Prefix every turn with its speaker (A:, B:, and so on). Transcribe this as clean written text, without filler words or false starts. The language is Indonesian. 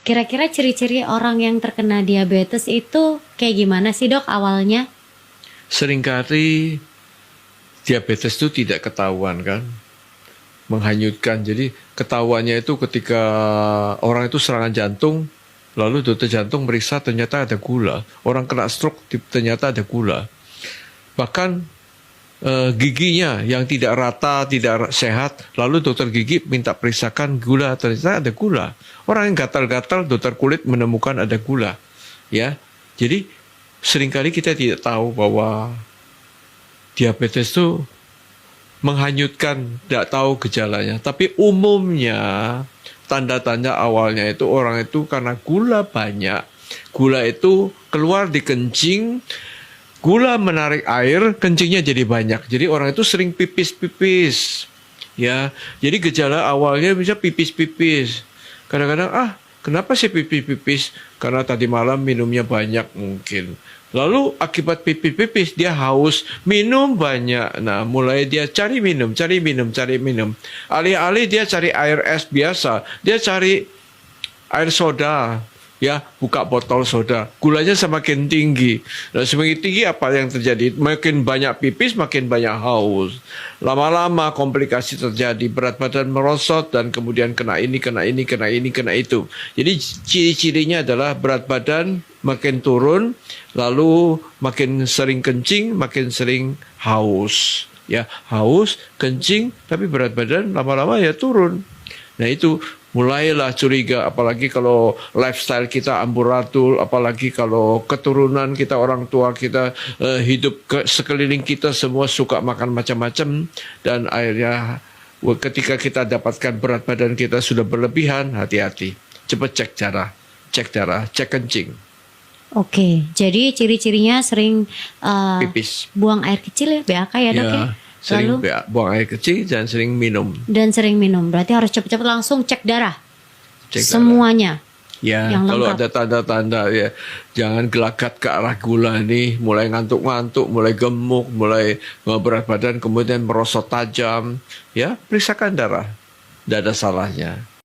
A: Kira-kira ciri-ciri orang yang terkena diabetes itu kayak gimana sih dok awalnya?
B: Seringkali diabetes itu tidak ketahuan kan, menghanyutkan. Jadi ketahuannya itu ketika orang itu serangan jantung, lalu dokter jantung meriksa ternyata ada gula. Orang kena stroke ternyata ada gula. Bahkan giginya yang tidak rata, tidak sehat, lalu dokter gigi minta periksakan gula, ternyata ada gula. Orang yang gatal-gatal, dokter kulit menemukan ada gula. Ya, jadi seringkali kita tidak tahu bahwa diabetes itu menghanyutkan, tidak tahu gejalanya. Tapi umumnya tanda-tanda awalnya itu orang itu karena gula banyak, gula itu keluar di kencing, gula menarik air, kencingnya jadi banyak. Jadi orang itu sering pipis-pipis. Ya, jadi gejala awalnya bisa pipis-pipis. Kadang-kadang, kenapa sih pipis-pipis? Karena tadi malam minumnya banyak mungkin. Lalu akibat pipis-pipis dia haus, minum banyak. Nah, mulai dia cari minum. Alih-alih dia cari air es biasa, dia cari air soda. Ya, buka botol soda, gulanya semakin tinggi. Dan semakin tinggi apa yang terjadi? Makin banyak pipis, makin banyak haus. Lama-lama komplikasi terjadi, berat badan merosot dan kemudian kena ini, kena itu. Jadi ciri-cirinya adalah berat badan makin turun, lalu makin sering kencing, makin sering haus. Ya, haus, kencing, tapi berat badan lama-lama ya turun. Nah itu mulailah curiga, apalagi kalau lifestyle kita amburadul, apalagi kalau keturunan kita, orang tua kita hidup sekeliling kita semua suka makan macam-macam, dan akhirnya ketika kita dapatkan berat badan kita sudah berlebihan, hati-hati, cepat cek darah, cek kencing.
A: Oke, jadi ciri-cirinya sering
B: Pipis.
A: buang air kecil ya, BAK ya dok ya?
B: Sering
A: Lalu,
B: buang air kecil dan sering minum.
A: berarti harus cepat-cepat langsung cek darah.
B: Cek darah.
A: Semuanya.
B: Ya,
A: Yang
B: kalau
A: lengkap.
B: ada tanda-tanda ya, jangan gelagat ke arah gula nih, mulai ngantuk-ngantuk, mulai gemuk, mulai berat badan, kemudian merosot tajam, ya periksakan darah, tidak ada salahnya.